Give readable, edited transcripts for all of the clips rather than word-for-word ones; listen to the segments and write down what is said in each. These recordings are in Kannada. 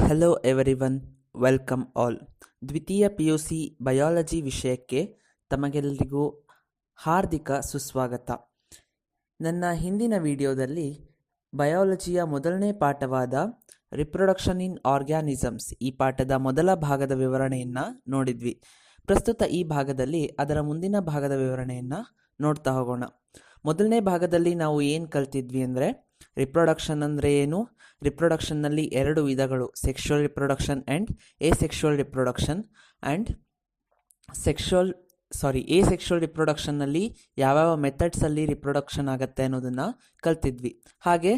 Hello everyone, welcome all. ದ್ವಿತೀಯ PUC ಬಯಾಲಜಿ ವಿಷಯಕ್ಕೆ ತಮಗೆಲ್ಲರಿಗೂ ಹಾರ್ದಿಕ ಸುಸ್ವಾಗತ. ನನ್ನ ಹಿಂದಿನ ವಿಡಿಯೋದಲ್ಲಿ ಬಯಾಲಜಿಯ ಮೊದಲನೇ ಪಾಠವಾದ ರಿಪ್ರೊಡಕ್ಷನ್ ಇನ್ ಆರ್ಗ್ಯಾನಿಸಮ್ಸ್ ಈ ಪಾಠದ ಮೊದಲ ಭಾಗದ ವಿವರಣೆಯನ್ನು ನೋಡಿದ್ವಿ. ಪ್ರಸ್ತುತ ಈ ಭಾಗದಲ್ಲಿ ಅದರ ಮುಂದಿನ ಭಾಗದ ವಿವರಣೆಯನ್ನು ನೋಡ್ತಾ ಹೋಗೋಣ. ಮೊದಲನೇ ಭಾಗದಲ್ಲಿ ನಾವು ಏನು ಕಲ್ತಿದ್ವಿ ಅಂದರೆ, ರಿಪ್ರೊಡಕ್ಷನ್ ಅಂದರೆ ಏನು, ರಿಪ್ರೊಡಕ್ಷನ್ನಲ್ಲಿ ಎರಡು ವಿಧಗಳು, sexual reproduction and asexual reproduction, and asexual ರಿಪ್ರೊಡಕ್ಷನ್ನಲ್ಲಿ ಯಾವ್ಯಾವ ಮೆಥಡ್ಸಲ್ಲಿ ರಿಪ್ರೊಡಕ್ಷನ್ ಆಗುತ್ತೆ ಅನ್ನೋದನ್ನು ಕಲ್ತಿದ್ವಿ. ಹಾಗೆ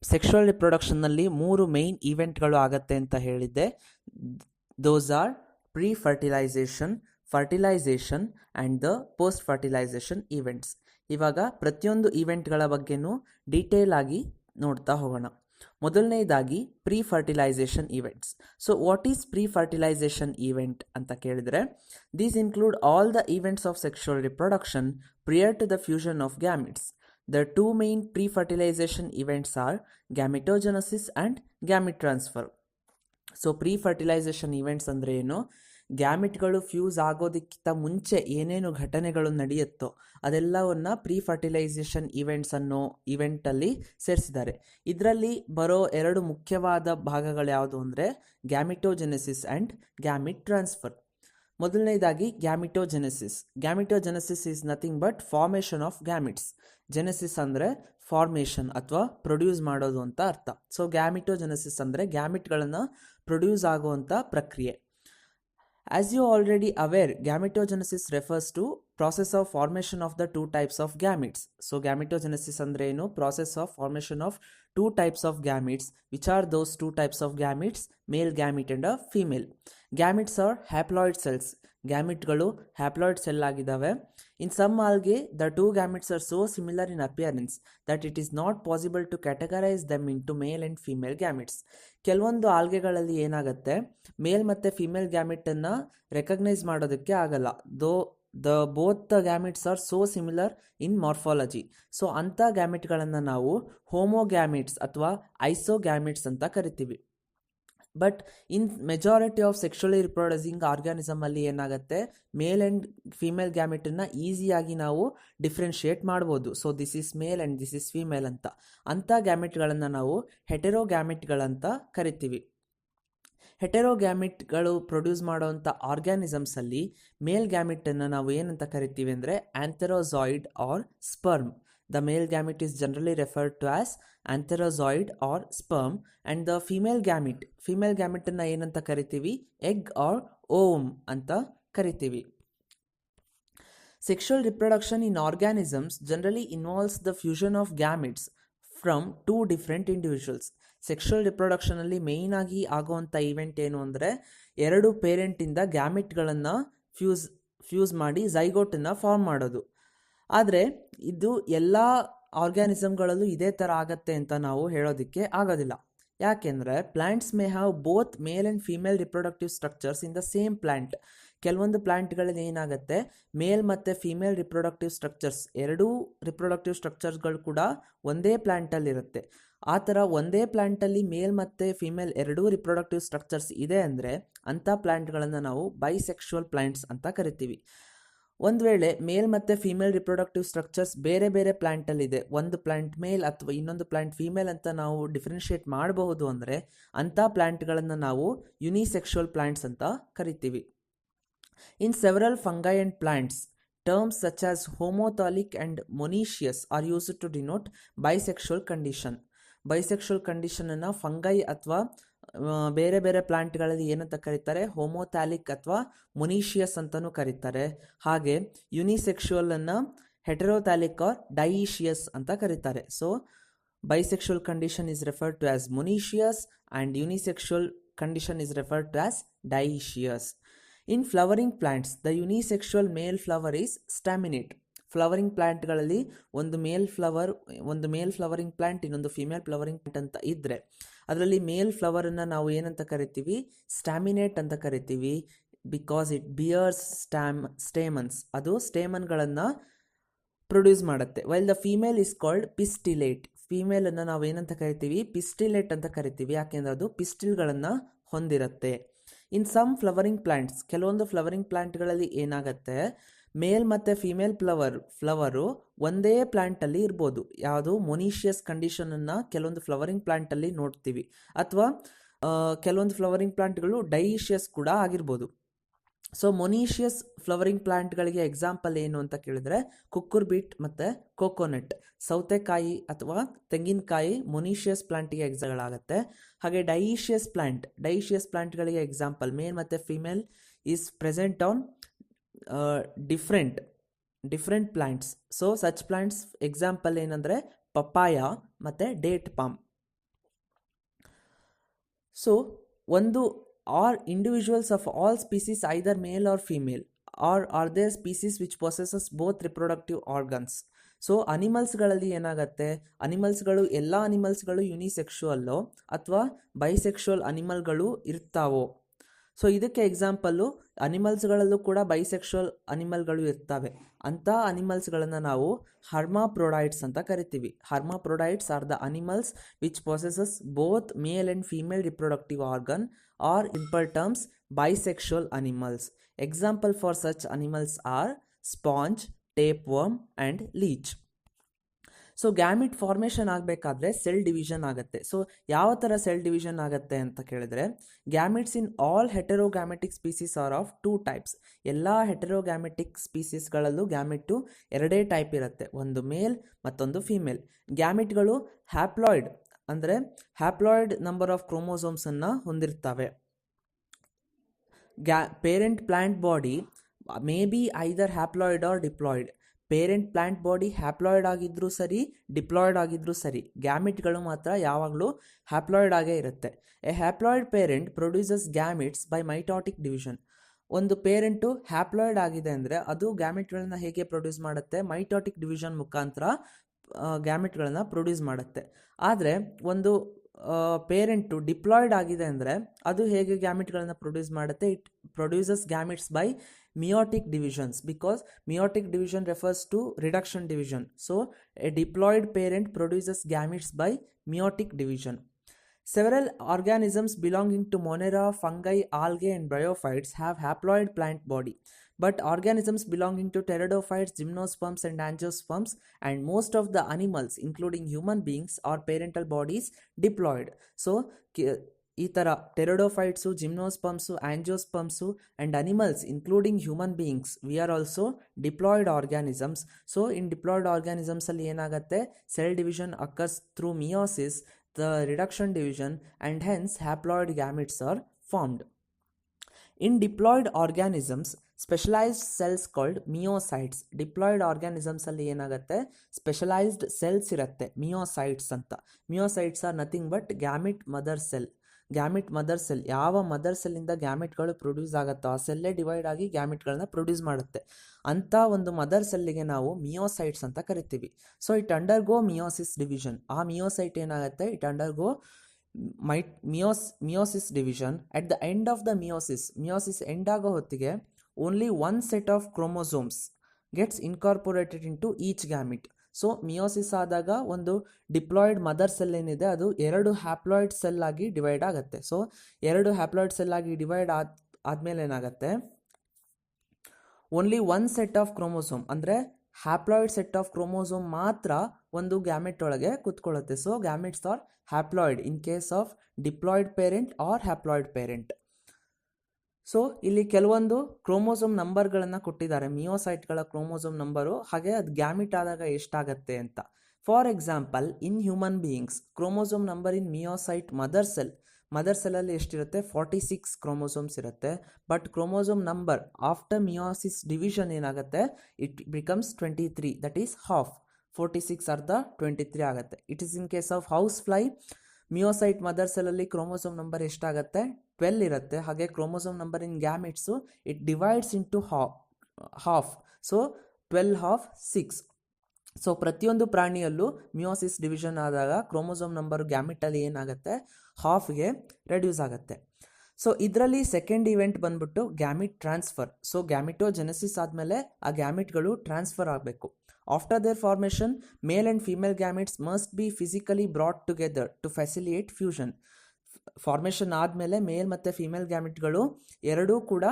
ಸೆಕ್ಷುವಲ್ ರಿಪ್ರೊಡಕ್ಷನ್ನಲ್ಲಿ 3 ಮೇನ್ ಈವೆಂಟ್ಗಳು ಆಗತ್ತೆ ಅಂತ ಹೇಳಿದ್ದೆ. Those are pre fertilization, fertilization and the post fertilisation events. ಇವಾಗ ಪ್ರತಿಯೊಂದು ಈವೆಂಟ್ಗಳ ಬಗ್ಗೆನೂ ಡೀಟೇಲ್ ಆಗಿ ನೋಡ್ತಾ ಹೋಗೋಣ. ಮೊದಲನೇದಾಗಿ pre fertilization events. So what is pre fertilization event ಅಂತ ಕೇಳಿದರೆ, these include all the events of sexual reproduction prior to the fusion of gametes. The two main pre-fertilization events are gametogenesis and gamete transfer. So pre-fertilisation events ಅಂದರೆ ಏನು, ಗ್ಯಾಮಿಟ್ಗಳು ಫ್ಯೂಸ್ ಆಗೋದಕ್ಕಿಂತ ಮುಂಚೆ ಏನೇನು ಘಟನೆಗಳು ನಡೆಯುತ್ತೋ ಅದೆಲ್ಲವನ್ನು ಪ್ರೀ-ಫರ್ಟಿಲೈಸೇಷನ್ ಈವೆಂಟ್ಸ್ ಅನ್ನೋ ಈವೆಂಟಲ್ಲಿ ಸೇರಿಸಿದ್ದಾರೆ. ಇದರಲ್ಲಿ ಬರೋ 2 ಮುಖ್ಯವಾದ ಭಾಗಗಳು ಯಾವುದು ಅಂದರೆ ಗ್ಯಾಮಿಟೋಜೆನೆಸಿಸ್ ಆ್ಯಂಡ್ ಗ್ಯಾಮಿಟ್ ಟ್ರಾನ್ಸ್ಫರ್. ಮೊದಲನೇದಾಗಿ gametogenesis. Gametogenesis is nothing but formation of gametes. Genesis ಅಂದರೆ ಫಾರ್ಮೇಷನ್ ಅಥವಾ ಪ್ರೊಡ್ಯೂಸ್ ಮಾಡೋದು ಅಂತ ಅರ್ಥ. ಸೊ ಗ್ಯಾಮಿಟೋಜೆನೆಸಿಸ್ ಅಂದರೆ ಗ್ಯಾಮಿಟ್ಗಳನ್ನು ಪ್ರೊಡ್ಯೂಸ್ ಆಗುವಂಥ ಪ್ರಕ್ರಿಯೆ. As you already aware, gametogenesis refers to process of formation of the 2 types of gametes. So gametogenesis ಅಂದರೆ ಏನು, process of formation of 2 types of gametes. Which are those 2 types of gametes? Male gamete and a female. Gametes are haploid cells. ಗ್ಯಾಮಿಟ್ಗಳು ಹ್ಯಾಪ್ಲಾಯ್ಡ್ ಸೆಲ್ ಆಗಿದ್ದಾವೆ. In some algae the 2 gametes are so similar in appearance that it is not possible to categorise dum into male and female gametes. ಕೆಲವೊಂದು ಆಲ್ಗೆಗಳಲ್ಲಿ ಏನಾಗುತ್ತೆ, ಮೇಲ್ ಮತ್ತು ಫೀಮೇಲ್ ಗ್ಯಾಮಿಟನ್ನು ರೆಕಗ್ನೈಸ್ ಮಾಡೋದಕ್ಕೆ ಆಗಲ್ಲ. Both the gametes are so similar in morphology. So ಅಂಥ ಗ್ಯಾಮಿಟ್ಗಳನ್ನು ನಾವು ಹೋಮೋಗ್ಯಾಮಿಟ್ಸ್ ಅಥವಾ ಐಸೋಗ್ಯಾಮಿಟ್ಸ್ ಅಂತ ಕರಿತೀವಿ. But in majority of sexually reproducing organism ಅಲ್ಲಿ ಏನಾಗುತ್ತೆ, ಮೇಲ್ ಆ್ಯಂಡ್ ಫೀಮೇಲ್ ಗ್ಯಾಮಿಟನ್ನು ಈಸಿಯಾಗಿ ನಾವು ಡಿಫ್ರೆನ್ಶಿಯೇಟ್ ಮಾಡ್ಬೋದು. So this is male and this is female ಅಂತ. ಅಂಥ ಗ್ಯಾಮಿಟ್ಗಳನ್ನು ನಾವು ಹೆಟೆರೋಗ್ಯಾಮಿಟ್ಗಳಂತ ಕರಿತೀವಿ. ಹೆಟೆರೋಗ್ಯಾಮಿಟ್ಗಳು ಪ್ರೊಡ್ಯೂಸ್ ಮಾಡೋವಂಥ ಆರ್ಗ್ಯಾನಿಸಮ್ಸಲ್ಲಿ ಮೇಲ್ ಗ್ಯಾಮಿಟನ್ನು ನಾವು ಏನಂತ ಕರಿತೀವಿ ಅಂದರೆ antherozoid or sperm. The male gamete is generally referred to as antherozoid or sperm, and the female gamete ಏನಂತ ಕರಿತೀವಿ, egg or ovum ಅಂತ ಕರಿತೀವಿ. Sexual reproduction in organisms generally involves the fusion of gametes from 2 different individuals. Sexual ರಿಪ್ರೊಡಕ್ಷನಲ್ಲಿ ಮೇಯ್ನ್ ಆಗಿ ಆಗುವಂಥ ಈವೆಂಟ್ ಏನು ಅಂದರೆ, 2 ಪೇರೆಂಟಿಂದ ಗ್ಯಾಮಿಟ್ಗಳನ್ನು ಫ್ಯೂಸ್ ಮಾಡಿ ಝೈಗೋಟನ್ನು ಫಾರ್ಮ್ ಮಾಡೋದು. ಆದರೆ ಇದು ಎಲ್ಲ ಆರ್ಗ್ಯಾನಿಸಮ್ಗಳಲ್ಲೂ ಇದೇ ಥರ ಆಗತ್ತೆ ಅಂತ ನಾವು ಹೇಳೋದಕ್ಕೆ ಆಗೋದಿಲ್ಲ. ಯಾಕೆಂದರೆ plants may have both male and female reproductive structures in the same plant. ಕೆಲವೊಂದು ಪ್ಲ್ಯಾಂಟ್ಗಳಲ್ಲಿ ಏನಾಗುತ್ತೆ, ಮೇಲ್ ಮತ್ತು ಫೀಮೇಲ್ ರಿಪ್ರೊಡಕ್ಟಿವ್ ಸ್ಟ್ರಕ್ಚರ್ಸ್, 2 ರಿಪ್ರೊಡಕ್ಟಿವ್ ಸ್ಟ್ರಕ್ಚರ್ಸ್ಗಳು ಕೂಡ ಒಂದೇ ಪ್ಲ್ಯಾಂಟಲ್ಲಿರುತ್ತೆ. ಆ ಥರ ಒಂದೇ ಪ್ಲ್ಯಾಂಟಲ್ಲಿ ಮೇಲ್ ಮತ್ತು ಫೀಮೇಲ್ 2 ರಿಪ್ರೊಡಕ್ಟಿವ್ ಸ್ಟ್ರಕ್ಚರ್ಸ್ ಇದೆ ಅಂದರೆ ಅಂಥ ಪ್ಲ್ಯಾಂಟ್ಗಳನ್ನು ನಾವು ಬೈಸೆಕ್ಷುವಲ್ ಪ್ಲ್ಯಾಂಟ್ಸ್ ಅಂತ ಕರಿತೀವಿ. ಒಂದು ವೇಳೆ ಮೇಲ್ ಮತ್ತು ಫೀಮೇಲ್ ರಿಪ್ರೊಡಕ್ಟಿವ್ ಸ್ಟ್ರಕ್ಚರ್ಸ್ ಬೇರೆ ಬೇರೆ ಪ್ಲ್ಯಾಂಟಲ್ಲಿದೆ, ಒಂದು ಪ್ಲ್ಯಾಂಟ್ ಮೇಲ್ ಅಥವಾ ಇನ್ನೊಂದು ಪ್ಲ್ಯಾಂಟ್ ಫೀಮೇಲ್ ಅಂತ ನಾವು ಡಿಫ್ರೆನ್ಷಿಯೇಟ್ ಮಾಡಬಹುದು ಅಂದರೆ ಅಂಥ ಪ್ಲ್ಯಾಂಟ್ಗಳನ್ನು ನಾವು ಯುನಿಸೆಕ್ಷುವಲ್ ಪ್ಲ್ಯಾಂಟ್ಸ್ ಅಂತ ಕರಿತೀವಿ. In several fungi and plants, terms such as homothallic and monoecious are used to denote bisexual condition. Bisexual ಕಂಡೀಷನನ್ನು ಫಂಗೈ ಅಥವಾ ಬೇರೆ ಬೇರೆ ಪ್ಲಾಂಟ್ಗಳಲ್ಲಿ ಏನಂತ ಕರೀತಾರೆ, ಹೋಮೋಥ್ಯಾಲಿಕ್ ಅಥವಾ ಮೊನೀಷಿಯಸ್ ಅಂತಲೂ ಕರೀತಾರೆ. ಹಾಗೆ ಯುನಿಸೆಕ್ಷುವಲನ್ನು ಹೆಟೆರೋಥ್ಯಾಲಿಕ್ ಆರ್ ಡೈಯಿಷಿಯಸ್ ಅಂತ ಕರೀತಾರೆ. So bisexual condition is referred to as monoecious and unisexual condition is referred to as dioecious. In flowering plants, the unisexual male flower is staminate. Flowering ಪ್ಲ್ಯಾಂಟ್ಗಳಲ್ಲಿ ಒಂದು ಮೇಲ್ ಫ್ಲವರಿಂಗ್ ಪ್ಲ್ಯಾಂಟ್, ಇನ್ನೊಂದು ಫಿಮೇಲ್ ಫ್ಲವರಿಂಗ್ ಪ್ಲ್ಯಾಂಟ್ ಅಂತ ಇದ್ದರೆ ಅದರಲ್ಲಿ ಮೇಲ್ ಫ್ಲವರನ್ನು ನಾವು ಏನಂತ ಕರಿತೀವಿ, ಸ್ಟಾಮಿನೇಟ್ ಅಂತ ಕರಿತೀವಿ. ಬಿಕಾಸ್ ಇಟ್ ಬಿಯರ್ಸ್ ಸ್ಟೇಮನ್ಸ್, ಅದು ಸ್ಟೇಮನ್ಗಳನ್ನು ಪ್ರೊಡ್ಯೂಸ್ ಮಾಡುತ್ತೆ. While the female is called pistillate. ಫೀಮೇಲನ್ನು ನಾವು ಏನಂತ ಕರಿತೀವಿ, ಪಿಸ್ಟಿಲೇಟ್ ಅಂತ ಕರಿತೀವಿ. ಯಾಕೆಂದರೆ ಅದು ಪಿಸ್ಟಿಲ್ಗಳನ್ನು ಹೊಂದಿರುತ್ತೆ. ಇನ್ ಸಮ್ ಫ್ಲವರಿಂಗ್ ಪ್ಲಾಂಟ್ಸ್, ಕೆಲವೊಂದು ಫ್ಲವರಿಂಗ್ ಪ್ಲಾಂಟ್ಗಳಲ್ಲಿ ಏನಾಗುತ್ತೆ, ಮೇಲ್ ಮತ್ತು ಫಿಮೇಲ್ ಫ್ಲವರು ಒಂದೇ ಪ್ಲಾಂಟಲ್ಲಿ ಇರ್ಬೋದು. ಯಾವುದು ಮೊನೀಷಿಯಸ್ ಕಂಡೀಷನನ್ನು ಕೆಲವೊಂದು ಫ್ಲವರಿಂಗ್ ಪ್ಲಾಂಟಲ್ಲಿ ನೋಡ್ತೀವಿ, ಅಥವಾ ಕೆಲವೊಂದು ಫ್ಲವರಿಂಗ್ ಪ್ಲಾಂಟ್ಗಳು ಡೈಷಿಯಸ್ ಕೂಡ ಆಗಿರ್ಬೋದು. ಸೊ ಮೊನೀಷಿಯಸ್ ಫ್ಲವರಿಂಗ್ ಪ್ಲಾಂಟ್ಗಳಿಗೆ ಎಕ್ಸಾಂಪಲ್ ಏನು ಅಂತ ಕೇಳಿದ್ರೆ ಕುಕ್ಕುರ್ಬಿಟ್ ಮತ್ತು ಕೋಕೋನಟ್, ಸೌತೆಕಾಯಿ ಅಥವಾ ತೆಂಗಿನಕಾಯಿ ಮೊನೀಷಿಯಸ್ ಪ್ಲಾಂಟಿಗೆ ಎಕ್ಸಾಂಪಲ್ಗಳಾಗುತ್ತೆ. ಹಾಗೆ ಡೈಷಿಯಸ್ ಪ್ಲಾಂಟ್ಗಳಿಗೆ ಎಕ್ಸಾಂಪಲ್ ಮೇಲ್ ಮತ್ತು female is present on different plants. So such plants example ಏನಂದರೆ ಪಪ್ಪಾಯ ಮತ್ತು ಡೇಟ್ ಪಾಮ್. ಸೊ ಒಂದು are individuals of all species either male or female, or are there species which possesses both reproductive organs? So ಅನಿಮಲ್ಸ್ಗಳಲ್ಲಿ ಏನಾಗುತ್ತೆ, ಎಲ್ಲ ಅನಿಮಲ್ಸ್ಗಳು ಯುನಿಸೆಕ್ಷುವಲ್ಲೋ ಅಥವಾ ಬೈಸೆಕ್ಷುವಲ್ ಅನಿಮಲ್ಗಳು ಇರ್ತಾವೋ. ಸೊ ಇದಕ್ಕೆ ಎಕ್ಸಾಂಪಲ್ಲು ಅನಿಮಲ್ಸ್ಗಳಲ್ಲೂ ಕೂಡ ಬೈಸೆಕ್ಷುವಲ್ ಅನಿಮಲ್ಗಳು ಇರ್ತವೆ. ಅಂಥ ಅನಿಮಲ್ಸ್ಗಳನ್ನು ನಾವು ಹರ್ಮಾಪ್ರೊಡೈಟ್ಸ್ ಅಂತ ಕರಿತೀವಿ. Hermaphrodites are the animals which possesses both male and female reproductive organ, or in per terms bisexual animals. Example for such animals are sponge, tapeworm and leech. So gamete formation ಆಗಬೇಕಾದ್ರೆ ಸೆಲ್ ಡಿವಿಷನ್ ಆಗುತ್ತೆ. ಸೊ ಯಾವ ಥರ ಸೆಲ್ ಡಿವಿಷನ್ ಆಗುತ್ತೆ ಅಂತ ಕೇಳಿದ್ರೆ, gametes in all heterogametic species are of 2 types. ಎಲ್ಲ ಹೆಟೆರೋಗ್ಯಾಮೆಟಿಕ್ ಸ್ಪೀಸೀಸ್ಗಳಲ್ಲೂ ಗ್ಯಾಮಿಟ್ಟು 2 ಟೈಪ್ ಇರುತ್ತೆ, ಒಂದು ಮೇಲ್ ಮತ್ತೊಂದು ಫೀಮೇಲ್. ಗ್ಯಾಮಿಟ್ಗಳು ಹ್ಯಾಪ್ಲಾಯ್ಡ್ ಅಂದರೆ ಹ್ಯಾಪ್ಲಾಯ್ಡ್ ನಂಬರ್ ಆಫ್ ಕ್ರೋಮೋಸೋಮ್ಸನ್ನು ಹೊಂದಿರ್ತವೆ. Parent plant body may be either haploid or diploid. Parent plant body haploid ಆಗಿದ್ರೂ ಸರಿ, ಡಿಪ್ಲಾಯ್ಡ್ ಆಗಿದ್ರೂ ಸರಿ, ಗ್ಯಾಮಿಟ್ಗಳು ಮಾತ್ರ ಯಾವಾಗಲೂ ಹ್ಯಾಪ್ಲಾಯ್ಡ್ ಆಗೇ ಇರುತ್ತೆ. A haploid parent produces gametes by mitotic division. ಒಂದು ಪೇರೆಂಟು ಹ್ಯಾಪ್ಲಾಯ್ಡ್ ಆಗಿದೆ ಅಂದರೆ ಅದು ಗ್ಯಾಮಿಟ್ಗಳನ್ನ ಹೇಗೆ ಪ್ರೊಡ್ಯೂಸ್ ಮಾಡುತ್ತೆ, ಮೈಟಾಟಿಕ್ ಡಿವಿಷನ್ ಮುಖಾಂತರ ಗ್ಯಾಮಿಟ್ಗಳನ್ನು ಪ್ರೊಡ್ಯೂಸ್ ಮಾಡುತ್ತೆ. ಆದರೆ ಒಂದು ಪೇರೆಂಟು ಡಿಪ್ಲಾಯ್ಡ್ ಆಗಿದೆ ಅಂದರೆ ಅದು ಹೇಗೆ ಗ್ಯಾಮಿಟ್ಗಳನ್ನು ಪ್ರೊಡ್ಯೂಸ್ ಮಾಡುತ್ತೆ, it produces gametes by meiotic divisions, because meiotic division refers to reduction division. So a diploid parent produces gametes by meiotic division. Several organisms belonging to Monera, fungi, algae and bryophytes have haploid plant body, but organisms belonging to pteridophytes, gymnosperms and angiosperms and most of the animals including human beings are parental bodies diploid. So ಈ ಥರ pteridophytes, gymnosperms, angiosperms and animals including human beings, we are also diploid organisms. So in diploid ಆರ್ಗ್ಯಾನಿಸಮ್ಸಲ್ಲಿ ಏನಾಗುತ್ತೆ, cell division occurs through meiosis, the reduction division and hence haploid gametes are formed. In diploid organisms specialized cells called meiocytes. Diploid ಆರ್ಗ್ಯಾನಿಸಮ್ಸಲ್ಲಿ ಏನಾಗುತ್ತೆ, ಸ್ಪೆಷಲೈಸ್ಡ್ ಸೆಲ್ಸ್ ಇರುತ್ತೆ, ಮಿಯೋಸೈಟ್ಸ್ ಅಂತ. Meiocytes are nothing but gamete mother cell. ಯಾವ ಮದರ್ ಸೆಲ್ಲಿಂದ ಗ್ಯಾಮಿಟ್ಗಳು ಪ್ರೊಡ್ಯೂಸ್ ಆಗುತ್ತೋ ಆ ಸೆಲ್ಲೇ ಡಿವೈಡ್ ಆಗಿ ಗ್ಯಾಮಿಟ್ಗಳನ್ನ ಪ್ರೊಡ್ಯೂಸ್ ಮಾಡುತ್ತೆ. ಅಂಥ ಒಂದು ಮದರ್ ಸೆಲ್ಲಿಗೆ ನಾವು ಮಿಯೋಸೈಟ್ಸ್ ಅಂತ ಕರಿತೀವಿ. So it undergo meiosis division. ಆ ಮಿಯೋಸೈಟ್ ಏನಾಗುತ್ತೆ, it undergo meiosis division. At the end of the meiosis end ಆಗೋ ಹೊತ್ತಿಗೆ only 1 set of chromosomes gets incorporated into each gamete. So meiosis ಆದಾಗ ಒಂದು ಡಿಪ್ಲಾಯ್ಡ್ ಮದರ್ ಸೆಲ್ ಏನಿದೆ ಅದು 2 ಹ್ಯಾಪ್ಲಾಯ್ಡ್ ಸೆಲ್ ಆಗಿ ಡಿವೈಡ್ ಆಗುತ್ತೆ. ಸೊ 2 ಹ್ಯಾಪ್ಲಾಯ್ಡ್ ಸೆಲ್ ಆಗಿ ಡಿವೈಡ್ ಆದಮೇಲೆ ಏನಾಗುತ್ತೆ, ಓನ್ಲಿ 1 set of chromosome ಅಂದರೆ ಹ್ಯಾಪ್ಲಾಯ್ಡ್ ಸೆಟ್ ಆಫ್ ಕ್ರೋಮೋಸೋಮ್ ಮಾತ್ರ ಒಂದು ಗ್ಯಾಮೆಟ್ ಒಳಗೆ ಕುತ್ಕೊಳ್ಳುತ್ತೆ. So gametes are haploid in case of diploid parent or haploid parent. So ಇಲ್ಲಿ ಕೆಲವೊಂದು ಕ್ರೋಮೋಸೋಮ್ ನಂಬರ್ಗಳನ್ನು ಕೊಟ್ಟಿದ್ದಾರೆ, ಮಿಯೋಸೈಟ್ಗಳ ಕ್ರೋಮೋಸೋಮ್ ನಂಬರು, ಹಾಗೆ ಅದು ಗ್ಯಾಮಿಟ್ ಆದಾಗ ಎಷ್ಟಾಗತ್ತೆ ಅಂತ. For example, in human beings chromosome number in meiocyte mother ಸೆಲ್ಲಲ್ಲಿ ಎಷ್ಟಿರುತ್ತೆ, 46 ಕ್ರೋಮೋಸೋಮ್ಸ್ ಇರುತ್ತೆ. But chromosome number after meiosis division ಏನಾಗುತ್ತೆ, it becomes 23, that is half. 46 ಅರ್ಧ 23 ಆಗುತ್ತೆ. It is in case of house fly. Meiocyte mother ಸೆಲ್ಲಲ್ಲಿ ಕ್ರೋಮೋಸೋಮ್ ನಂಬರ್ ಎಷ್ಟಾಗುತ್ತೆ, 12 ಇರುತ್ತೆ. ಹಾಗೆ chromosome number in gametes it divides into half. So 12 half 6. So ಪ್ರತಿಯೊಂದು ಪ್ರಾಣಿಯಲ್ಲೂ ಮಿಯೋಸಿಸ್ ಡಿವಿಷನ್ ಆದಾಗ ಕ್ರೋಮೋಸೋಮ್ ನಂಬರ್ ಗ್ಯಾಮಿಟಲ್ಲಿ ಏನಾಗುತ್ತೆ, ಹಾಫ್ಗೆ ರೆಡ್ಯೂಸ್ ಆಗುತ್ತೆ. ಸೊ ಇದರಲ್ಲಿ ಸೆಕೆಂಡ್ ಇವೆಂಟ್ ಬಂದ್ಬಿಟ್ಟು ಗ್ಯಾಮಿಟ್ ಟ್ರಾನ್ಸ್ಫರ್. ಸೊ ಗ್ಯಾಮಿಟೋಜೆನೆಸಿಸ್ ಆದಮೇಲೆ ಆ ಗ್ಯಾಮಿಟ್ಗಳು ಟ್ರಾನ್ಸ್ಫರ್ ಆಗಬೇಕು. After their formation, male and female gametes must be physically brought together to facilitate fusion. Formation ಆದಮೇಲೆ ಮೇಲ್ ಮತ್ತು ಫಿಮೇಲ್ ಗ್ಯಾಮಿಟ್ಗಳು ಎರಡೂ ಕೂಡ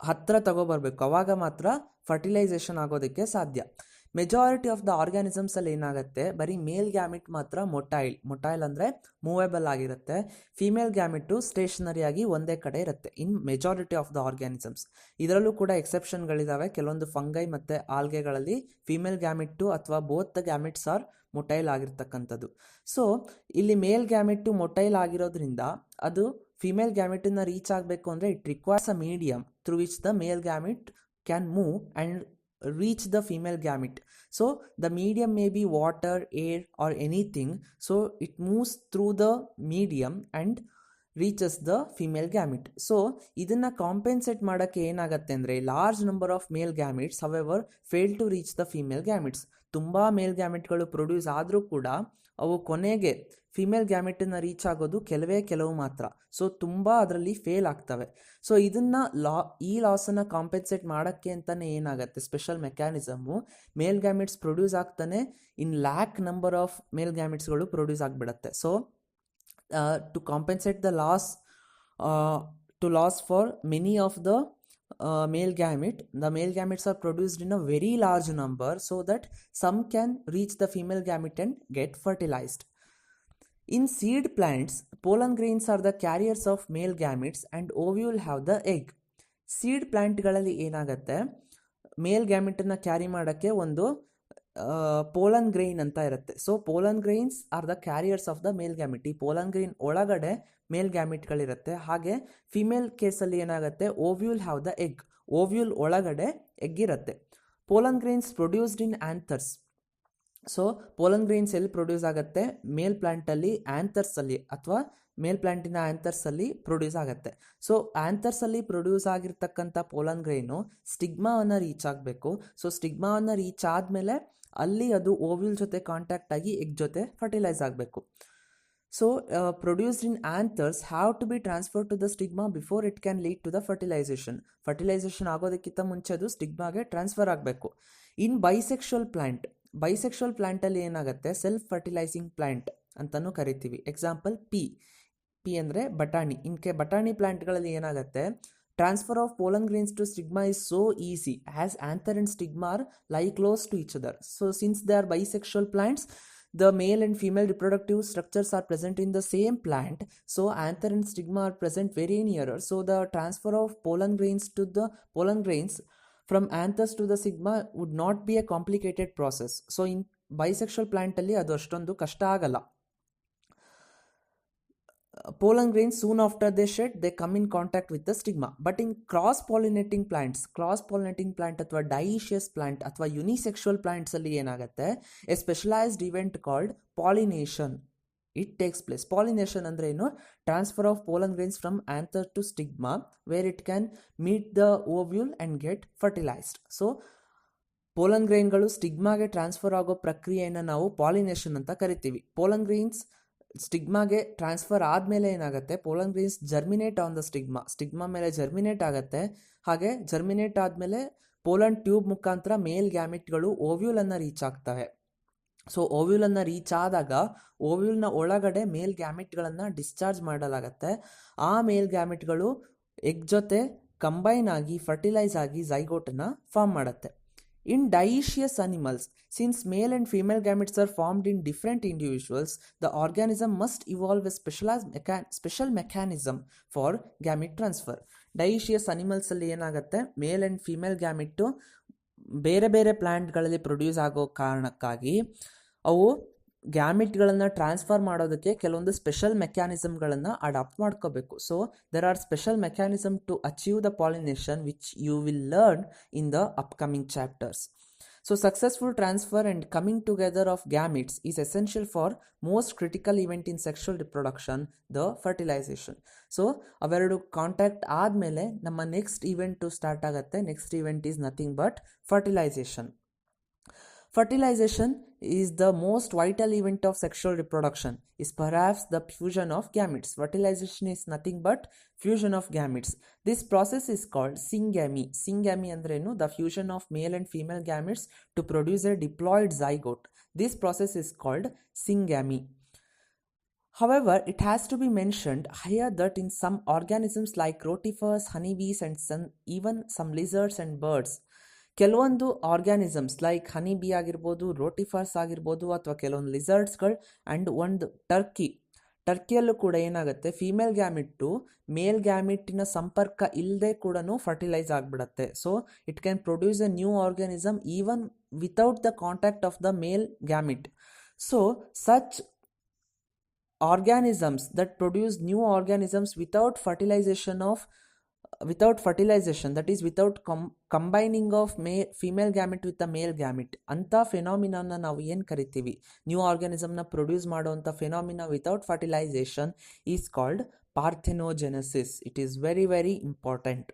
ಹತ್ತಿರ ತಗೊಬರ್ಬೇಕು, ಅವಾಗ ಮಾತ್ರ ಫರ್ಟಿಲೈಸೇಷನ್ ಆಗೋದಕ್ಕೆ ಸಾಧ್ಯ. ಮೆಜಾರಿಟಿ ಆಫ್ ದ ಆರ್ಗ್ಯಾನಿಸಮ್ಸಲ್ಲಿ ಏನಾಗುತ್ತೆ, ಬರೀ ಮೇಲ್ ಗ್ಯಾಮಿಟ್ ಮಾತ್ರ ಮೊಟೈಲ್ ಅಂದರೆ ಮೂವೇಬಲ್ ಆಗಿರುತ್ತೆ, ಫಿಮೇಲ್ ಗ್ಯಾಮಿಟು ಸ್ಟೇಷನರಿ ಆಗಿ ಒಂದೇ ಕಡೆ ಇರುತ್ತೆ ಇನ್ ಮೆಜಾರಿಟಿ ಆಫ್ ದ ಆರ್ಗ್ಯಾನಿಸಮ್ಸ್. ಇದರಲ್ಲೂ ಕೂಡ ಎಕ್ಸೆಪ್ಷನ್ಗಳಿದ್ದಾವೆ. ಕೆಲವೊಂದು ಫಂಗೈ ಮತ್ತು ಆಲ್ಗೆಗಳಲ್ಲಿ ಫಿಮೇಲ್ ಗ್ಯಾಮಿಟ್ಟು ಅಥವಾ both the gametes are motile ಆಗಿರ್ತಕ್ಕಂಥದ್ದು. ಸೊ ಇಲ್ಲಿ ಮೇಲ್ ಗ್ಯಾಮಿಟ್ಟು ಮೊಟೈಲ್ ಆಗಿರೋದ್ರಿಂದ ಅದು ಫಿಮೇಲ್ ಗ್ಯಾಮಿಟನ್ನು ರೀಚ್ ಆಗಬೇಕು ಅಂದರೆ it requires a medium through which the male gamete can move and reach the female gamete. So the medium may be water, air or anything, so it moves through the medium and reaches the female gamete. So ಇದನ್ನ ಕಾಂಪೆನ್ಸೇಟ್ ಮಾಡೋಕ್ಕೆ ಏನಾಗುತ್ತೆ ಅಂದರೆ large number of male gametes however fail to reach the female gametes. ತುಂಬ ಮೇಲ್ ಗ್ಯಾಮಿಟ್ಗಳು ಪ್ರೊಡ್ಯೂಸ್ ಆದರೂ ಕೂಡ ಅವು ಕೊನೆಗೆ ಫಿಮೇಲ್ ಗ್ಯಾಮಿಟನ್ನು ರೀಚ್ ಆಗೋದು ಕೆಲವು ಮಾತ್ರ. ಸೊ ತುಂಬ ಅದರಲ್ಲಿ ಫೇಲ್ ಆಗ್ತವೆ. ಸೊ ಇದನ್ನು ಈ ಲಾಸನ್ನು ಕಾಂಪೆನ್ಸೇಟ್ ಮಾಡೋಕ್ಕೆ ಅಂತಲೇ ಏನಾಗುತ್ತೆ, special mechanism, male gametes produce ಆಗ್ತಾನೆ in lack number of male ಗ್ಯಾಮಿಟ್ಸ್ಗಳು ಪ್ರೊಡ್ಯೂಸ್ ಆಗಿಬಿಡುತ್ತೆ. So to compensate the loss for many of the male gamete, the male gametes are produced in a very large number so that some can reach the female gamete and get fertilized. In seed plants, pollen grains are the carriers of male gametes and ovule have the egg. Seed plantಗಳಲ್ಲಿ ಏನಾಗುತ್ತೆ, ಮೇಲ್ ಗ್ಯಾಮಿಟನ್ನು ಕ್ಯಾರಿ ಮಾಡೋಕ್ಕೆ ಒಂದು ಪೋಲನ್ ಗ್ರೈನ್ ಅಂತ ಇರುತ್ತೆ. So pollen grains are the carriers of the male gamete. ಈ ಪೋಲನ್ ಗ್ರೈನ್ ಒಳಗಡೆ ಮೇಲ್ ಗ್ಯಾಮಿಟ್ಗಳಿರುತ್ತೆ. ಹಾಗೆ ಫಿಮೇಲ್ ಕೇಸಲ್ಲಿ ಏನಾಗುತ್ತೆ, ovule have the egg, ovule ಒಳಗಡೆ ಎಗ್ ಇರುತ್ತೆ. Pollen grains produced in anthers. So pollen grains ಎಲ್ಲಿ ಪ್ರೊಡ್ಯೂಸ್ ಆಗುತ್ತೆ, ಮೇಲ್ ಪ್ಲಾಂಟಲ್ಲಿ ಆ್ಯಂಥರ್ಸಲ್ಲಿ ಅಥವಾ ಮೇಲ್ ಪ್ಲಾಂಟಿನ ಆ್ಯಂಥರ್ಸಲ್ಲಿ ಪ್ರೊಡ್ಯೂಸ್ ಆಗುತ್ತೆ. ಸೊ ಆ್ಯಂಥರ್ಸಲ್ಲಿ ಪ್ರೊಡ್ಯೂಸ್ ಆಗಿರ್ತಕ್ಕಂಥ ಪೋಲನ್ ಗ್ರೈನು ಸ್ಟಿಗ್ಮಾವನ್ನು ರೀಚ್ ಆಗಬೇಕು. ಸೊ ಸ್ಟಿಗ್ಮಾವನ್ನು ರೀಚ್ ಆದಮೇಲೆ ಅಲ್ಲಿ ಅದು ಓವ್ಯೂಲ್ ಜೊತೆ ಕಾಂಟ್ಯಾಕ್ಟ್ ಆಗಿ ಎಗ್ ಜೊತೆ ಫರ್ಟಿಲೈಸ್ ಆಗಬೇಕು. So produced in anthers have to be transfer to the stigma before it can lead to the fertilization. Fertilization ಆಗೋದಕ್ಕಿಂತ ಮುಂಚೆ ಅದು ಸ್ಟಿಗ್ಮಾಗೆ ಟ್ರಾನ್ಸ್ಫರ್ ಆಗಬೇಕು. ಇನ್ ಬೈಸೆಕ್ಷುವಲ್ ಪ್ಲಾಂಟಲ್ಲಿ ಏನಾಗುತ್ತೆ, ಸೆಲ್ಫ್ ಫರ್ಟಿಲೈಸಿಂಗ್ ಪ್ಲಾಂಟ್ ಅಂತಲೂ ಕರಿತೀವಿ. ಎಕ್ಸಾಂಪಲ್ ಪಿ ಅಂದರೆ ಬಟಾಣಿ. ಬಟಾಣಿ ಪ್ಲಾಂಟ್ಗಳಲ್ಲಿ ಏನಾಗುತ್ತೆ, transfer of pollen grains to stigma is so easy as anther and stigma are lie close to each other. So since they are bisexual plants, the male and female reproductive structures are present in the same plant. So anther and stigma are present very nearer. So the transfer of pollen grains from anthers to the stigma would not be a complicated process. So in bisexual plant ಅಲ್ಲಿ ಅದು ಅಷ್ಟೊಂದು ಕಷ್ಟ ಆಗಲ್ಲ. Pollen grains soon after they shed, they come in contact with the stigma. But in cross-pollinating plants ಅಥವಾ dioecious plant ಅಥವಾ unisexual plants ಅಲ್ಲಿ ಏನಾಗುತ್ತೆ, a specialized event called pollination it takes place. Pollination ಅಂದ್ರೆ ಏನು, transfer of pollen grains from anther to stigma where it can meet the ovule and get fertilized. So pollen ಗ್ರೈನ್ಗಳು ಸ್ಟಿಗ್ಮಾಗೆ ಟ್ರಾನ್ಸ್ಫರ್ ಆಗೋ ಪ್ರಕ್ರಿಯೆಯನ್ನು ನಾವು ಪಾಲಿನೇಷನ್ ಅಂತ ಕರಿತೀವಿ. ಪೋಲನ್ ಗ್ರೈನ್ಸ್ ಸ್ಟಿಗ್ಮಾಗೆ ಟ್ರಾನ್ಸ್ಫರ್ ಆದಮೇಲೆ ಏನಾಗುತ್ತೆ, pollen grains germinate on the stigma ಮೇಲೆ ಜರ್ಮಿನೇಟ್ ಆಗುತ್ತೆ. ಹಾಗೆ ಜರ್ಮಿನೇಟ್ ಆದಮೇಲೆ ಪೋಲನ್ ಟ್ಯೂಬ್ ಮುಖಾಂತರ ಮೇಲ್ ಗ್ಯಾಮಿಟ್ಗಳು ಓವ್ಯೂಲನ್ನು ರೀಚ್ ಆಗ್ತವೆ. ಸೊ ಓವ್ಯೂಲನ್ನು ರೀಚ್ ಆದಾಗ ಓವ್ಯೂಲ್ನ ಒಳಗಡೆ ಮೇಲ್ ಗ್ಯಾಮಿಟ್ಗಳನ್ನು ಡಿಸ್ಚಾರ್ಜ್ ಮಾಡಲಾಗತ್ತೆ. ಆ ಮೇಲ್ ಗ್ಯಾಮಿಟ್ಗಳು ಎಗ್ ಜೊತೆ ಕಂಬೈನ್ ಆಗಿ ಫರ್ಟಿಲೈಸ್ ಆಗಿ ಝೈಗೋಟನ್ನು ಫಾರ್ಮ್ ಮಾಡುತ್ತೆ. In dioecious animals, since male and female gametes are formed in different individuals, the organism must evolve a special mechanism for gamete transfer. Dioecious animals ಅಲ್ಲಿ ಏನಾಗುತ್ತೆ, ಮೇಲ್ ಆ್ಯಂಡ್ ಫಿಮೇಲ್ ಗ್ಯಾಮಿಟ್ಟು ಬೇರೆ ಬೇರೆ ಪ್ಲಾಂಟ್ಗಳಲ್ಲಿ ಪ್ರೊಡ್ಯೂಸ್ ಆಗೋ ಕಾರಣಕ್ಕಾಗಿ ಅವು ಗ್ಯಾಮಿಟ್ಗಳನ್ನು ಟ್ರಾನ್ಸ್ಫರ್ ಮಾಡೋದಕ್ಕೆ ಕೆಲವೊಂದು ಸ್ಪೆಷಲ್ ಮೆಕ್ಯಾನಿಸಮ್ಗಳನ್ನು ಅಡಾಪ್ಟ್ ಮಾಡ್ಕೋಬೇಕು. So there are special mechanism to achieve the pollination which you will learn in the upcoming chapters. So successful transfer and coming together of gametes is essential for most critical event in sexual reproduction, the fertilization. So ಅವೆರಡು ಕಾಂಟ್ಯಾಕ್ಟ್ ಆದಮೇಲೆ ನಮ್ಮ ನೆಕ್ಸ್ಟ್ ಇವೆಂಟು ಸ್ಟಾರ್ಟ್ ಆಗುತ್ತೆ. Next event is nothing but fertilization. Fertilization is the most vital event of sexual reproduction, is perhaps the fusion of gametes. Fertilization is nothing but fusion of gametes. This process is called syngamy. Syngamy andrenu, the fusion of male and female gametes to produce a diploid zygote. This process is called syngamy. However, it has to be mentioned here that in some organisms like rotifers, honeybees and even some lizards and birds, ಕೆಲವೊಂದು ಆರ್ಗ್ಯಾನಿಸಮ್ಸ್ ಲೈಕ್ ಹನಿ ಬಿ ಆಗಿರ್ಬೋದು, ರೋಟಿಫರ್ಸ್ ಆಗಿರ್ಬೋದು, ಅಥವಾ ಕೆಲವೊಂದು ಲಿಸರ್ಡ್ಸ್ಗಳು ಆ್ಯಂಡ್ ಒಂದು ಟರ್ಕಿಯಲ್ಲೂ ಕೂಡ ಏನಾಗುತ್ತೆ, ಫೀಮೇಲ್ ಗ್ಯಾಮಿಟ್ ಟು ಮೇಲ್ ಗ್ಯಾಮಿಟಿನ ಸಂಪರ್ಕ ಇಲ್ಲದೆ ಕೂಡ ಫರ್ಟಿಲೈಸ್ ಆಗಿಬಿಡುತ್ತೆ. So it can produce A new organism even without the contact of the male gamete. So such organisms that produce new organisms without fertilization, that is without combining of female gamete with the male gamete, anta phenomena ನಾವು ಏನು ಕರಿತೀವಿ, ನ್ಯೂ ಆರ್ಗ್ಯಾನಿಸಮ್ನ ಪ್ರೊಡ್ಯೂಸ್ ಮಾಡುವಂಥ phenomena without fertilization is called parthenogenesis. It is very very important.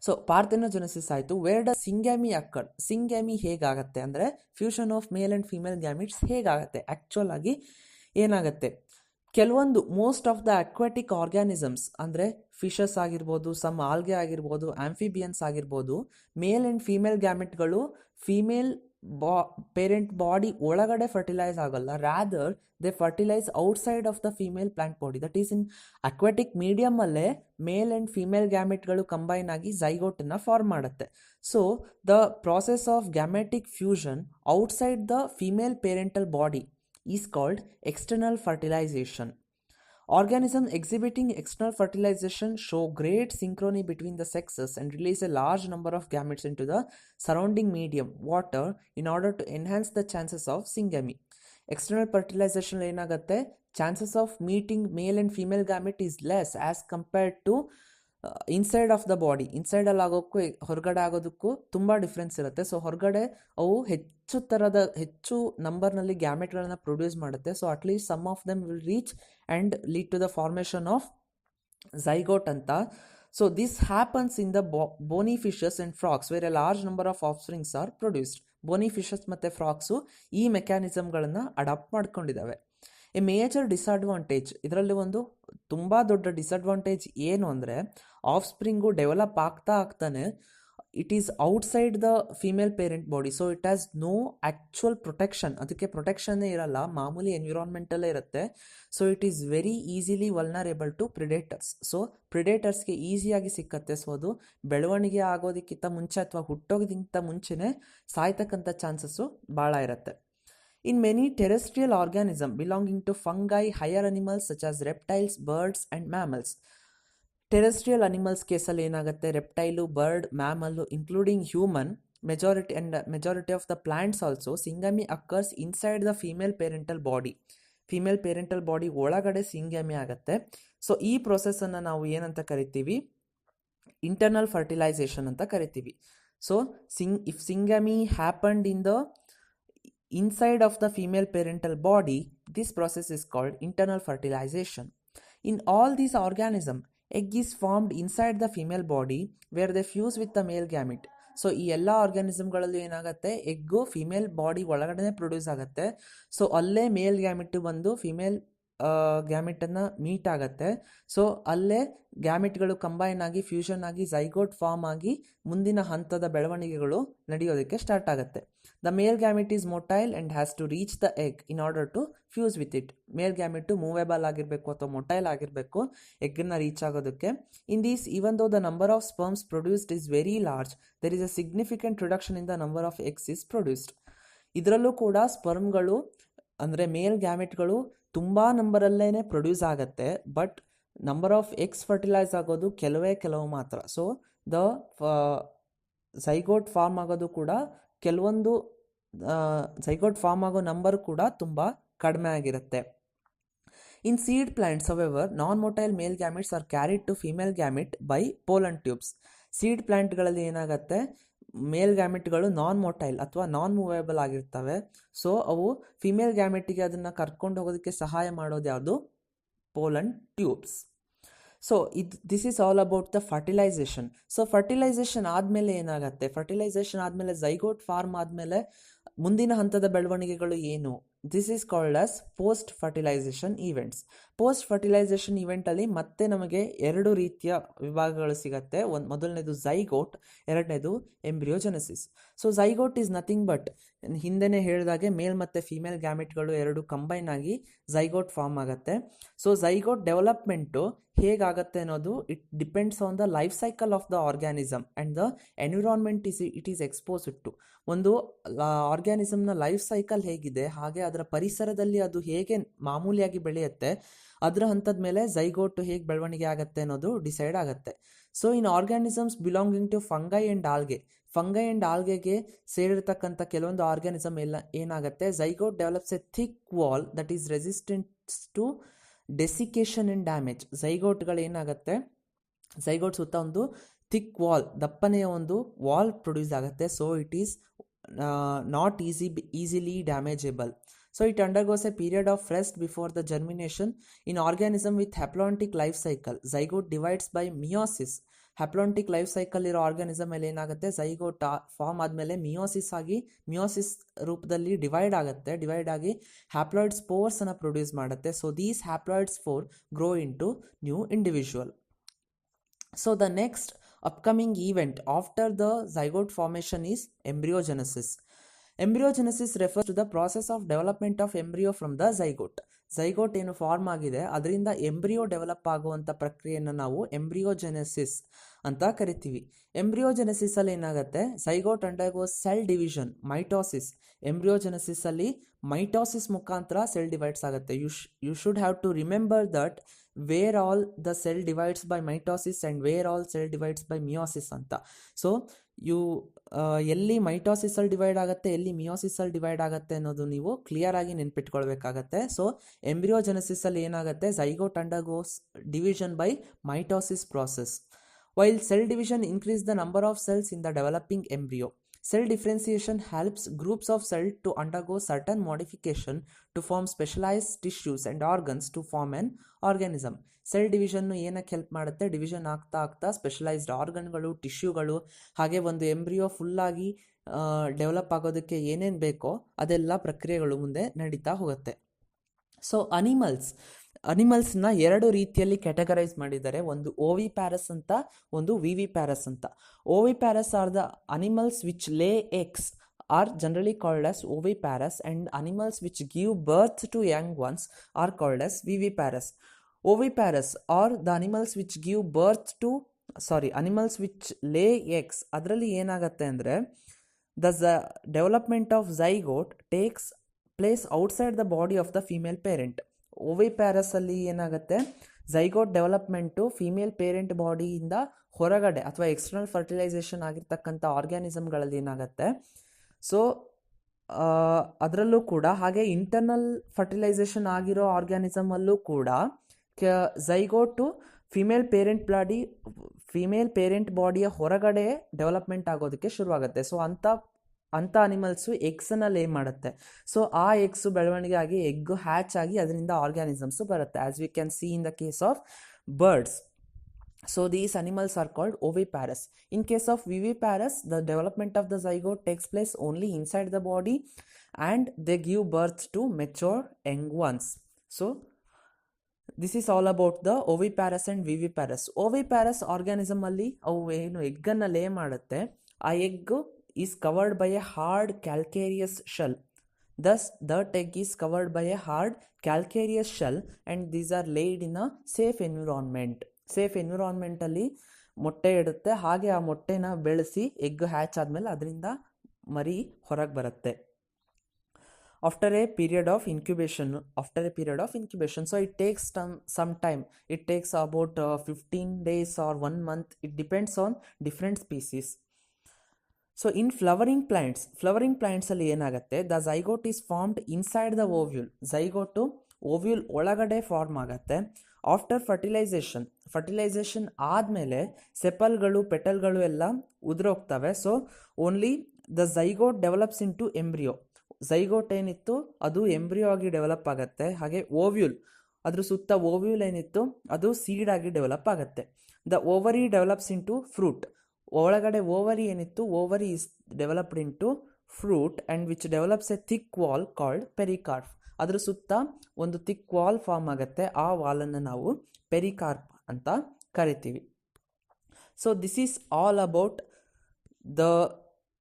So parthenogenesis ಆಯಿತು. Where the syngamy occur, syngamy ಹೇಗಾಗತ್ತೆ ಅಂದರೆ fusion of male and female gametes ಹೇಗಾಗತ್ತೆ. ಆ್ಯಕ್ಚುಲ್ ಆಗಿ ಏನಾಗುತ್ತೆ, ಕೆಲವೊಂದು most of the aquatic organisms ಅಂದರೆ ಫಿಶಸ್ ಆಗಿರ್ಬೋದು, ಸಮ್ ಆಲ್ಗೆ ಆಗಿರ್ಬೋದು, ಆಂಫಿಬಿಯನ್ಸ್ ಆಗಿರ್ಬೋದು, ಮೇಲ್ ಆ್ಯಂಡ್ ಫೀಮೇಲ್ ಗ್ಯಾಮೆಟ್ಗಳು ಫೀಮೇಲ್ ಪೇರೆಂಟ್ ಬಾಡಿ ಒಳಗಡೆ ಫರ್ಟಿಲೈಸ್ ಆಗೋಲ್ಲ, rather they fertilize outside of the female plant body. That is in aquatic ಮೀಡಿಯಮಲ್ಲೇ ಮೇಲ್ ಆ್ಯಂಡ್ ಫೀಮೇಲ್ ಗ್ಯಾಮೆಟ್ಗಳು ಕಂಬೈನ್ ಆಗಿ ಝೈಗೋಟನ್ನು ಫಾರ್ಮ್ ಮಾಡುತ್ತೆ. So the process of gametic fusion outside the female parental body is called external fertilization. Organisms exhibiting external fertilization show great synchrony between the sexes and release a large number of gametes into the surrounding medium, water, in order to enhance the chances of syngamy. External fertilization ಏನಾಗುತ್ತೆ, chances of meeting male and female gamete is less as compared to inside of the body. ಇನ್ಸೈಡಲ್ಲಿ ಆಗೋಕ್ಕೂ ಹೊರಗಡೆ ಆಗೋದಕ್ಕೂ ತುಂಬ ಡಿಫ್ರೆನ್ಸ್ ಇರುತ್ತೆ. ಸೊ ಹೊರಗಡೆ ಅವು ಹೆಚ್ಚು ನಂಬರ್ನಲ್ಲಿ ಗ್ಯಾಮೆಟ್ಗಳನ್ನ ಪ್ರೊಡ್ಯೂಸ್ ಮಾಡುತ್ತೆ. So at least some of them will reach and lead to the formation of zygote ಅಂತ. So this happens in the bony fishes and frogs where a large number of offsprings are produced. Bony fishes ಮತ್ತು ಫ್ರಾಕ್ಸು ಈ ಮೆಕ್ಯಾನಿಸಮ್ಗಳನ್ನು ಅಡಾಪ್ಟ್ ಮಾಡ್ಕೊಂಡಿದ್ದಾವೆ. ಎ ಮೇಜರ್ ಡಿಸ್ಅಡ್ವಾಂಟೇಜ್, ಇದರಲ್ಲಿ ಒಂದು ತುಂಬ ದೊಡ್ಡ ಡಿಸ್ಅಡ್ವಾಂಟೇಜ್ ಏನು ಅಂದರೆ, ಆಫ್ ಸ್ಪ್ರಿಂಗು ಡೆವಲಪ್ ಆಗ್ತಾನೆ it is outside the female parent body. So it has no actual protection, ಅದಕ್ಕೆ ಪ್ರೊಟೆಕ್ಷನ್ನೇ ಇರಲ್ಲ, ಮಾಮೂಲಿ ಎನ್ವಿರಾನ್ಮೆಂಟಲ್ಲೇ ಇರುತ್ತೆ. So it is very easily vulnerable to predators. So ಪ್ರಿಡೇಟರ್ಸ್ಗೆ ಈಸಿಯಾಗಿ ಸಿಕ್ಕತ್ತೆ. ಸೊ ಅದು ಬೆಳವಣಿಗೆ ಆಗೋದಕ್ಕಿಂತ ಮುಂಚೆ ಅಥವಾ ಹುಟ್ಟೋದಕ್ಕಿಂತ ಮುಂಚೆನೇ ಸಾಯ್ತಕ್ಕಂಥ ಚಾನ್ಸಸ್ಸು ಭಾಳ ಇರುತ್ತೆ. In many terrestrial organisms belonging to fungi, higher animals such as reptiles, birds and mammals. Terrestrial animals ಕೇಸಲ್ಲಿ ಏನಾಗುತ್ತೆ, reptile, bird, mammal including human, majority of the plants also, syngamy occurs inside the female parental body. Female parental body ಒಳಗಡೆ ಸಿಂಗ್ಯಾಮಿ ಆಗುತ್ತೆ. ಸೊ ಈ ಪ್ರೊಸೆಸನ್ನು ನಾವು ಏನಂತ ಕರಿತೀವಿ, ಇಂಟರ್ನಲ್ ಫರ್ಟಿಲೈಸೇಷನ್ ಅಂತ ಕರಿತೀವಿ. So if syngamy happened in the inside of the female parental body, this process is called internal fertilization. In all these organisms, egg is formed inside the female body where they fuse with the male gamete. So ಈ ಎಲ್ಲ ಆರ್ಗ್ಯಾನಿಸಮ್ಗಳಲ್ಲೂ ಏನಾಗುತ್ತೆ, ಎಗ್ಗು ಫಿಮೇಲ್ ಬಾಡಿ ಒಳಗಡೆ ಪ್ರೊಡ್ಯೂಸ್ ಆಗುತ್ತೆ. ಸೊ ಅಲ್ಲೇ ಮೇಲ್ ಗ್ಯಾಮೆಟ್ ಬಂದು ಫಿಮೇಲ್ ಗ್ಯಾಮೆಟನ್ನು ಮೀಟ್ ಆಗುತ್ತೆ. ಸೊ ಅಲ್ಲೇ ಗ್ಯಾಮೆಟ್ಗಳು ಕಂಬೈನ್ ಆಗಿ ಫ್ಯೂಷನ್ ಆಗಿ ಝೈಗೋಟ್ ಫಾರ್ಮ್ ಆಗಿ ಮುಂದಿನ ಹಂತದ ಬೆಳವಣಿಗೆಗಳು ನಡೆಯೋದಕ್ಕೆ ಸ್ಟಾರ್ಟ್ ಆಗುತ್ತೆ. The male gamete is motile and has to reach the egg in order to fuse with it. Male gamete movable ಆಗಿರಬೇಕು ಅಥವಾ ಮೊಟೈಲ್ ಆಗಿರಬೇಕು ಎಗ್ಗನ್ನು ರೀಚ್ ಆಗೋದಕ್ಕೆ. In these, even though the number of sperms produced is very large, there is a significant reduction in the number of eggs is produced. ಇದರಲ್ಲೂ ಕೂಡ ಸ್ಪರ್ಮ್ಗಳು ಅಂದರೆ ಮೇಲ್ ಗ್ಯಾಮೆಟ್ಗಳು ತುಂಬ ನಂಬರಲ್ಲೇ ಪ್ರೊಡ್ಯೂಸ್ ಆಗುತ್ತೆ, but number of eggs fertilise ಆಗೋದು ಕೆಲವು ಮಾತ್ರ. ಸೊ ದ ಝೈಗೋಟ್ ಫಾರ್ಮ್ ಆಗೋದು ಕೂಡ ಕೆಲವೊಂದು ಝೈಗೋಟ್ ಫಾರ್ಮ್ ಆಗೋ ನಂಬರ್ ಕೂಡ ತುಂಬ ಕಡಿಮೆ ಆಗಿರುತ್ತೆ. In seed plants, however, non-motile male gametes are carried to female gamete by pollen tubes. Seed ಪ್ಲಾಂಟ್ಗಳಲ್ಲಿ ಏನಾಗುತ್ತೆ, ಮೇಲ್ ಗ್ಯಾಮೆಟ್ಗಳು ನಾನ್ ಮೊಟೈಲ್ ಅಥವಾ ನಾನ್ ಮೂವೇಬಲ್ ಆಗಿರ್ತವೆ. ಸೊ ಅವು ಫಿಮೇಲ್ ಗ್ಯಾಮೆಟಿಗೆ ಅದನ್ನು ಕರ್ಕೊಂಡು ಹೋಗೋದಕ್ಕೆ ಸಹಾಯ ಮಾಡೋದು ಯಾವುದು, pollen tubes. So this is all about the fertilisation. So fertilisation ಆದಮೇಲೆ ಏನಾಗುತ್ತೆ, ಫರ್ಟಿಲೈಸೇಷನ್ ಆದಮೇಲೆ ಝೈಗೋಟ್ ಫಾರ್ಮ್ ಆದಮೇಲೆ ಮುಂದಿನ ಹಂತದ ಬೆಳವಣಿಗೆಗಳು ಏನು, this is called as post fertilisation events. Post fertilisation ಈವೆಂಟಲ್ಲಿ ಮತ್ತೆ ನಮಗೆ ಎರಡು ರೀತಿಯ ವಿಭಾಗಗಳು ಸಿಗುತ್ತೆ. ಮೊದಲನೇದು ಝೈಗೋಟ್, ಎರಡನೇದು embryogenesis. So zygote is nothing but ಹಿಂದೆನೇ ಹೇಳಿದಾಗೆ ಮೇಲ್ ಮತ್ತು ಫಿಮೇಲ್ ಗ್ಯಾಮೆಟ್ಗಳು ಎರಡು ಕಂಬೈನ್ ಆಗಿ ಝೈಗೋಟ್ ಫಾರ್ಮ್ ಆಗುತ್ತೆ. ಸೊ ಝೈಗೋಟ್ ಡೆವಲಪ್ಮೆಂಟು ಹೇಗಾಗತ್ತೆ ಅನ್ನೋದು it depends on the life cycle of the organism and the environment it is exposed to. ಒಂದು ಆರ್ಗ್ಯಾನಿಸಮ್ನ ಲೈಫ್ ಸೈಕಲ್ ಹೇಗಿದೆ, ಹಾಗೆ ಅದರ ಪರಿಸರದಲ್ಲಿ ಅದು ಹೇಗೆ ಮಾಮೂಲಿಯಾಗಿ ಬೆಳೆಯುತ್ತೆ, ಅದರ ಹಂತದ ಮೇಲೆ ಝೈಗೋಟ್ ಹೇಗೆ ಬೆಳವಣಿಗೆ ಆಗುತ್ತೆ ಅನ್ನೋದು ಡಿಸೈಡ್ ಆಗುತ್ತೆ. So in organisms belonging to fungi and algae, fungi and ಆಲ್ಗೆಗೆ ಸೇರಿರ್ತಕ್ಕಂಥ ಕೆಲವೊಂದು ಆರ್ಗ್ಯಾನಿಸಮ್ ಎಲ್ಲ ಏನಾಗುತ್ತೆ, zygote develops a thick wall that is resistants to desiccation and damage. ಝೈಗೋಟ್ಗಳು ಏನಾಗುತ್ತೆ, ಝೈಗೋಟ್ ಸುತ್ತ ಒಂದು ಥಿಕ್ ವಾಲ್, ದಪ್ಪನೆಯ ಒಂದು ವಾಲ್ ಪ್ರೊಡ್ಯೂಸ್ ಆಗುತ್ತೆ. So it is not easily damageable. So it undergoes a period of rest before the germination. In organism with haplontic life cycle, zygote divides by meiosis. Haplontic life cycle ಇರೋ ಆರ್ಗ್ಯಾನಿಸಮ್ ಮೇಲೆ ಏನಾಗುತ್ತೆ, ಝೈಗೋಟ್ ಫಾರ್ಮ್ ಆದಮೇಲೆ ಮಿಯೋಸಿಸ್ ರೂಪದಲ್ಲಿ ಡಿವೈಡ್ ಆಗುತ್ತೆ. ಡಿವೈಡ್ ಆಗಿ ಹ್ಯಾಪ್ಲಾಯ್ಡ್ ಸ್ಪೋರ್ಸನ್ನು ಪ್ರೊಡ್ಯೂಸ್ ಮಾಡುತ್ತೆ. So these haploid spore grow into new individual. So the next upcoming event after the zygote formation is embryogenesis. Embryogenesis refers to the process of development of embryo from the zygote. Zygote ಏನು ಫಾರ್ಮ್ ಆಗಿದೆ ಅದರಿಂದ ಎಂಬ್ರಿಯೋ ಡೆವಲಪ್ ಆಗುವಂಥ ಪ್ರಕ್ರಿಯೆಯನ್ನು ನಾವು ಎಂಬ್ರಿಯೋಜೆನೆಸಿಸ್ ಅಂತ ಕರಿತೀವಿ. ಎಂಬ್ರಿಯೋಜೆನೆಸಿಸಲ್ಲಿ ಏನಾಗುತ್ತೆ, zygote undergoes cell division, mitosis. ಎಂಬ್ರಿಯೋಜೆನೆಸಿಸಲ್ಲಿ ಮೈಟೋಸಿಸ್ ಮುಖಾಂತರ ಸೆಲ್ ಡಿವೈಡ್ಸ್ ಆಗುತ್ತೆ. You should have to remember that where all the cell divides by mitosis and where all cell divides by meiosis ಅಂತ. ಸೊ ಎಲ್ಲಿ ಮೈಟೋಸಿಸಲ್ಲಿ ಡಿವೈಡ್ ಆಗುತ್ತೆ, ಎಲ್ಲಿ ಮಿಯೋಸಿಸಲ್ಲಿ ಡಿವೈಡ್ ಆಗುತ್ತೆ ಅನ್ನೋದು ನೀವು ಕ್ಲಿಯರ್ ಆಗಿ ನೆನ್ಪಿಟ್ಕೊಳ್ಬೇಕಾಗತ್ತೆ. ಸೊ ಎಂಬ್ರಿಯೋಜೆನೆಸಿಸಲ್ಲಿ ಏನಾಗುತ್ತೆ, zygote undergoes division by mitosis process. While cell division increase the number of cells in the developing embryo. Cell differentiation helps groups of cells to undergo certain modification to form specialized tissues and organs to form an organism. Cell division ಏನಕ್ಕೆ ಹೆಲ್ಪ್ ಮಾಡುತ್ತೆ, ಡಿವಿಷನ್ ಆಗ್ತಾ ಆಗ್ತಾ ಸ್ಪೆಷಲೈಸ್ಡ್ ಆರ್ಗನ್ಗಳು, ಟಿಶ್ಯೂಗಳು, ಹಾಗೆ ಒಂದು ಎಂಬ್ರಿಯೋ ಫುಲ್ಲಾಗಿ ಡೆವಲಪ್ ಆಗೋದಕ್ಕೆ ಏನೇನು ಬೇಕೋ ಅದೆಲ್ಲ ಪ್ರಕ್ರಿಯೆಗಳು ಮುಂದೆ ನಡೀತಾ ಹೋಗುತ್ತೆ. ಸೊ ಅನಿಮಲ್ಸ್ನ ಎರಡು ರೀತಿಯಲ್ಲಿ ಕ್ಯಾಟಗರೈಸ್ ಮಾಡಿದ್ದಾರೆ. ಒಂದು ಓವಿಪ್ಯಾರಸ್ ಅಂತ, ಒಂದು ವಿವಿಪ್ಯಾರಸ್ ಅಂತ. Oviparous R the animals which ಲೇ eggs are generally called as oviparous, and animals which give birth to young ones are called as viviparous. Oviparous are the animals which give birth to animals which lay eggs. ಅದರಲ್ಲಿ ಏನಾಗುತ್ತೆ ಅಂದರೆ the development of zygote takes place outside the body of the female parent. ಓವಿಪ್ಯಾರಸಲ್ಲಿ ಏನಾಗುತ್ತೆ, ಝೈಗೋಟ್ ಡೆವಲಪ್ಮೆಂಟು ಫಿಮೇಲ್ ಪೇರೆಂಟ್ ಬಾಡಿಯಿಂದ ಹೊರಗಡೆ ಅಥವಾ ಎಕ್ಸ್ಟರ್ನಲ್ ಫರ್ಟಿಲೈಸೇಷನ್ ಆಗಿರ್ತಕ್ಕಂಥ ಆರ್ಗ್ಯಾನಿಸಮ್ಗಳಲ್ಲಿ ಏನಾಗುತ್ತೆ. ಸೊ ಅದರಲ್ಲೂ ಕೂಡ ಹಾಗೆ ಇಂಟರ್ನಲ್ ಫರ್ಟಿಲೈಸೇಷನ್ ಆಗಿರೋ ಆರ್ಗ್ಯಾನಿಸಮಲ್ಲೂ ಕೂಡ ಝೈಗೋಟು ಫಿಮೇಲ್ ಪೇರೆಂಟ್ ಬಾಡಿಯ ಹೊರಗಡೆ ಡೆವಲಪ್ಮೆಂಟ್ ಆಗೋದಕ್ಕೆ ಶುರುವಾಗುತ್ತೆ. ಸೊ ಅಂಥ ಅನಿಮಲ್ಸು ಎಗ್ಸನ್ನು ಲೇ ಮಾಡುತ್ತೆ. ಸೊ ಆ ಎಗ್ಸು ಬೆಳವಣಿಗೆ ಆಗಿ ಎಗ್ ಹ್ಯಾಚ್ ಆಗಿ ಅದರಿಂದ ಆರ್ಗ್ಯಾನಿಸಮ್ಸು ಬರುತ್ತೆ, as we can see in the case of birds. So these animals are called oviparous. In case of viviparous, the development of the zygote takes place only inside the body and they give birth to mature young ones. So this is all about the oviparous and viviparous. Oviparous organism ಅಲ್ಲಿ ಅವು ಏನು ಎಗ್ಗನ್ನು ಲೇ ಮಾಡುತ್ತೆ, ಆ egg is covered by a hard calcareous shell. Thus that egg is covered by a hard calcareous shell and these are laid in a safe environment. Safe ಎನ್ವಿರಾನ್ಮೆಂಟಲ್ಲಿ ಮೊಟ್ಟೆ ಇಡುತ್ತೆ. ಹಾಗೆ ಆ ಮೊಟ್ಟೆನ ಬೆಳೆಸಿ ಎಗ್ ಹ್ಯಾಚ್ ಆದಮೇಲೆ ಅದರಿಂದ ಮರಿ ಹೊರಗೆ ಬರುತ್ತೆ. After a period of incubation, so it takes some time. It takes about 15 days or 1 month. It depends on different species. So in flowering ಪ್ಲಾಂಟ್ಸಲ್ಲಿ ಏನಾಗುತ್ತೆ, the zygote is formed inside the ovule. Zygote ovule ಒಳಗಡೆ ಫಾರ್ಮ್ ಆಗುತ್ತೆ. ಆಫ್ಟರ್ ಫರ್ಟಿಲೈಸೇಷನ್ ಆದಮೇಲೆ ಸೆಪಲ್ಗಳು, ಪೆಟಲ್ಗಳು ಎಲ್ಲ ಉದುರೋಗ್ತವೆ. So only the zygote develops into embryo. Zygote ಏನಿತ್ತು ಅದು ಎಂಬ್ರಿಯೋ ಆಗಿ ಡೆವಲಪ್ ಆಗುತ್ತೆ. ಹಾಗೆ ಓವ್ಯೂಲ್, ಅದ್ರ ಸುತ್ತ ಓವ್ಯೂಲ್ ಏನಿತ್ತು ಅದು ಸೀಡ್ ಆಗಿ ಡೆವಲಪ್ ಆಗುತ್ತೆ. The ovary develops into fruit. ಒಳಗಡೆ ಓವರಿ ಏನಿತ್ತು, ovary is developed into fruit and which develops a thick wall called pericarp. ಅದ್ರ ಸುತ್ತ ಒಂದು ಥಿಕ್ ವಾಲ್ ಫಾರ್ಮ್ ಆಗುತ್ತೆ. ಆ ವಾಲನ್ನು ನಾವು ಪೆರಿಕಾರ್ಪ್ ಅಂತ ಕರಿತೀವಿ. So this is all about the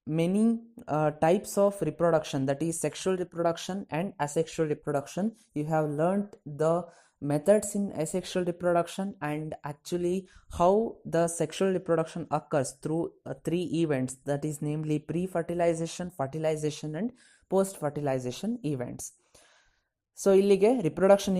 many types of reproduction, that is sexual reproduction and asexual reproduction. You have learnt the methods in asexual reproduction and actually how the sexual reproduction occurs through three events, that is namely pre-fertilization, fertilization and post-fertilization events. So ಇಲ್ಲಿಗೆ ರಿಪ್ರೊಡಕ್ಷನ್